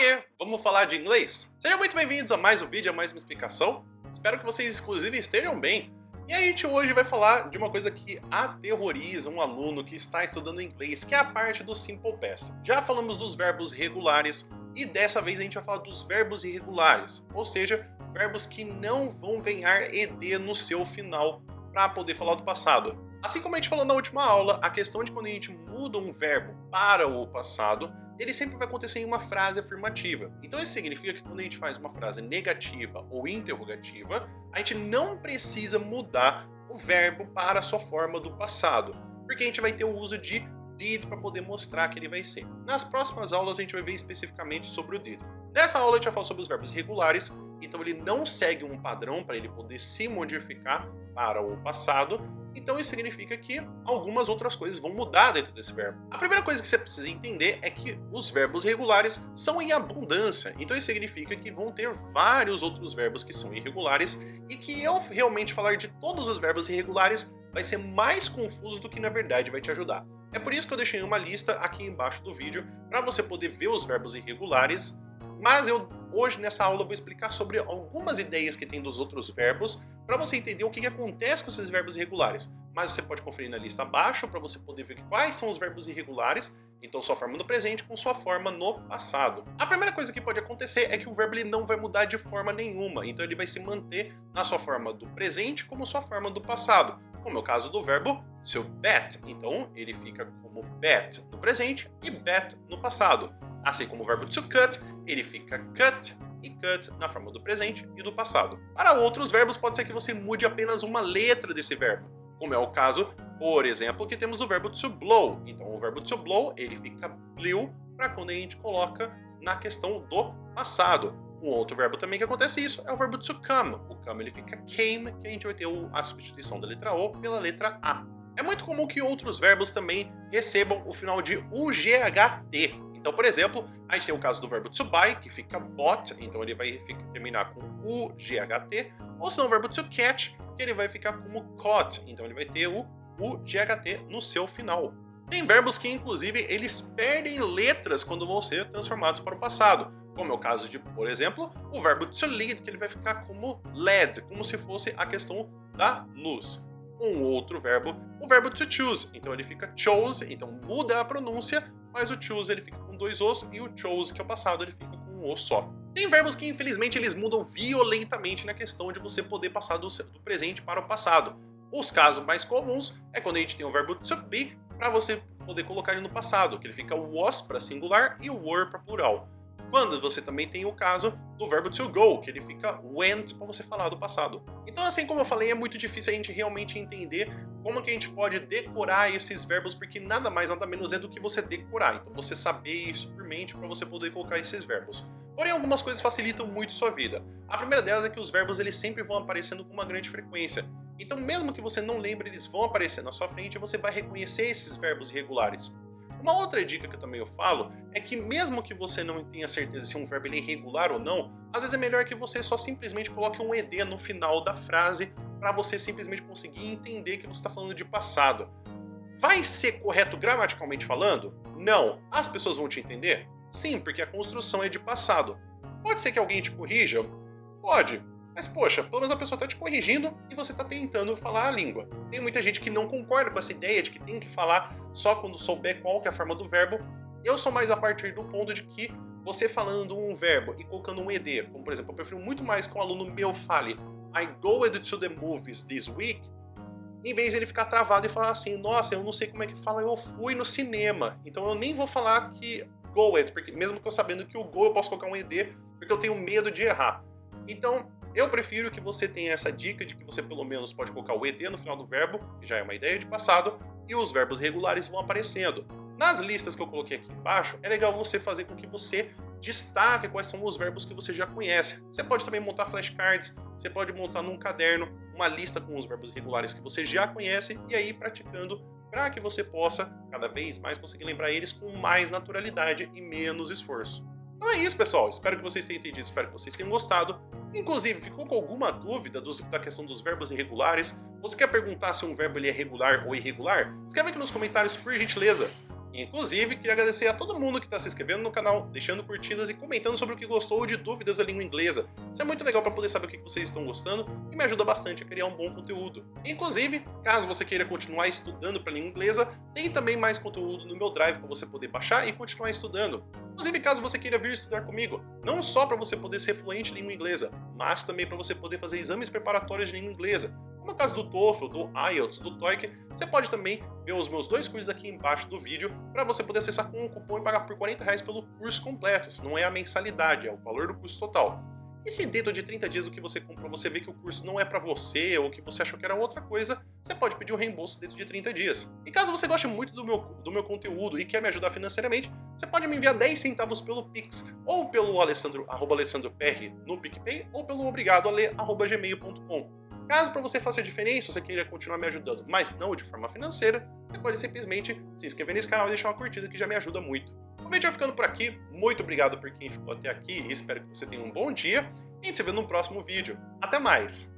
Oiê, vamos falar de inglês? Sejam muito bem-vindos a mais um vídeo, a mais uma explicação. Espero que vocês, inclusive, estejam bem. E a gente hoje vai falar de uma coisa que aterroriza um aluno que está estudando inglês, que é a parte do Simple Past. Já falamos dos verbos regulares e dessa vez a gente vai falar dos verbos irregulares, ou seja, verbos que não vão ganhar ED no seu final para poder falar do passado. Assim como a gente falou na última aula, a questão de quando a gente muda um verbo para o passado, ele sempre vai acontecer em uma frase afirmativa. Então isso significa que quando a gente faz uma frase negativa ou interrogativa, a gente não precisa mudar o verbo para a sua forma do passado, porque a gente vai ter o uso de did para poder mostrar que ele vai ser. Nas próximas aulas a gente vai ver especificamente sobre o did. Nessa aula a gente vai falar sobre os verbos regulares, então ele não segue um padrão para ele poder se modificar para o passado. Então isso significa que algumas outras coisas vão mudar dentro desse verbo. A primeira coisa que você precisa entender é que os verbos regulares são em abundância. Então isso significa que vão ter vários outros verbos que são irregulares e que eu realmente falar de todos os verbos irregulares vai ser mais confuso do que na verdade vai te ajudar. É por isso que eu deixei uma lista aqui embaixo do vídeo para você poder ver os verbos irregulares, mas eu hoje nessa aula vou explicar sobre algumas ideias que tem dos outros verbos para você entender o que acontece com esses verbos irregulares. Mas você pode conferir na lista abaixo para você poder ver quais são os verbos irregulares, então sua forma no presente com sua forma no passado. A primeira coisa que pode acontecer é que o verbo ele não vai mudar de forma nenhuma, então ele vai se manter na sua forma do presente como sua forma do passado, como é o caso do verbo to bet, então ele fica como bet no presente e bet no passado. Assim como o verbo to cut, ele fica cut e cut na forma do presente e do passado. Para outros verbos, pode ser que você mude apenas uma letra desse verbo, como é o caso, por exemplo, que temos o verbo to blow. Então o verbo to blow, ele fica blew para quando a gente coloca na questão do passado. Um outro verbo também que acontece isso é o verbo to come. O come ele fica came, que a gente vai ter a substituição da letra O pela letra A. É muito comum que outros verbos também recebam o final de UGHT. Então, por exemplo, a gente tem o caso do verbo to buy, que fica bought, então ele vai terminar com UGHT, ou se não o verbo to catch, que ele vai ficar como caught, então ele vai ter o UGHT no seu final. Tem verbos que, inclusive, eles perdem letras quando vão ser transformados para o passado, como é o caso de, por exemplo, o verbo to lead, que ele vai ficar como led, como se fosse a questão da luz. Um outro verbo, o verbo to choose, então ele fica chose, então muda a pronúncia, mas o choose ele fica com dois Os e o chose, que é o passado, ele fica com um O só. Tem verbos que infelizmente eles mudam violentamente na questão de você poder passar do presente para o passado. Os casos mais comuns é quando a gente tem o verbo to be para você poder colocar ele no passado, que ele fica o was para singular e o were para plural. Quando você também tem o caso do verbo to go, que ele fica went para você falar do passado. Então, assim como eu falei, é muito difícil a gente realmente entender como que a gente pode decorar esses verbos, porque nada mais, nada menos é do que você decorar. Então, você saber isso por mente para você poder colocar esses verbos. Porém, algumas coisas facilitam muito sua vida. A primeira delas é que os verbos eles sempre vão aparecendo com uma grande frequência. Então, mesmo que você não lembre, eles vão aparecer na sua frente e você vai reconhecer esses verbos irregulares. Uma outra dica que eu também falo é que mesmo que você não tenha certeza se um verbo ele é irregular ou não, às vezes é melhor que você só simplesmente coloque um ED no final da frase para você simplesmente conseguir entender que você está falando de passado. Vai ser correto gramaticalmente falando? Não. As pessoas vão te entender? Sim, porque a construção é de passado. Pode ser que alguém te corrija? Pode. Mas poxa, pelo menos a pessoa está te corrigindo e você está tentando falar a língua. Tem muita gente que não concorda com essa ideia de que tem que falar só quando souber qual que é a forma do verbo. Eu sou mais a partir do ponto de que você falando um verbo e colocando um ED, como por exemplo, eu prefiro muito mais que um aluno meu fale I goed to the movies this week, em vez de ele ficar travado e falar assim, nossa, eu não sei como é que fala, eu fui no cinema. Então eu nem vou falar que goed, porque mesmo que eu sabendo que o go eu posso colocar um ED, porque eu tenho medo de errar. Então, eu prefiro que você tenha essa dica de que você pelo menos pode colocar o ED no final do verbo, que já é uma ideia de passado, e os verbos regulares vão aparecendo. Nas listas que eu coloquei aqui embaixo, é legal você fazer com que você destaque quais são os verbos que você já conhece. Você pode também montar flashcards, você pode montar num caderno uma lista com os verbos regulares que você já conhece e aí ir praticando para que você possa cada vez mais conseguir lembrar eles com mais naturalidade e menos esforço. Então é isso, pessoal. Espero que vocês tenham entendido, espero que vocês tenham gostado. Inclusive, ficou com alguma dúvida da questão dos verbos irregulares? Você quer perguntar se um verbo ele é regular ou irregular? Escreve aqui nos comentários, por gentileza. Inclusive, queria agradecer a todo mundo que está se inscrevendo no canal, deixando curtidas e comentando sobre o que gostou ou de dúvidas da língua inglesa. Isso é muito legal para poder saber o que vocês estão gostando e me ajuda bastante a criar um bom conteúdo. Inclusive, caso você queira continuar estudando para a língua inglesa, tem também mais conteúdo no meu Drive para você poder baixar e continuar estudando. Inclusive, caso você queira vir estudar comigo, não só para você poder ser fluente em língua inglesa, mas também para você poder fazer exames preparatórios de língua inglesa. No caso do TOEFL, do IELTS, do TOEIC, você pode também ver os meus dois cursos aqui embaixo do vídeo para você poder acessar com um cupom e pagar por R$ 40 pelo curso completo. Isso não é a mensalidade, é o valor do curso total. E se dentro de 30 dias o que você comprou você vê que o curso não é para você ou que você achou que era outra coisa, você pode pedir o reembolso dentro de 30 dias. E caso você goste muito do meu conteúdo e quer me ajudar financeiramente, você pode me enviar 10 centavos pelo Pix ou pelo @alessandropr no PicPay ou pelo obrigadoale@gmail.com. Caso para você faça diferença, você queira continuar me ajudando, mas não de forma financeira, você pode simplesmente se inscrever nesse canal e deixar uma curtida que já me ajuda muito. O vídeo vai ficando por aqui, muito obrigado por quem ficou até aqui e espero que você tenha um bom dia e a gente se vê no próximo vídeo. Até mais!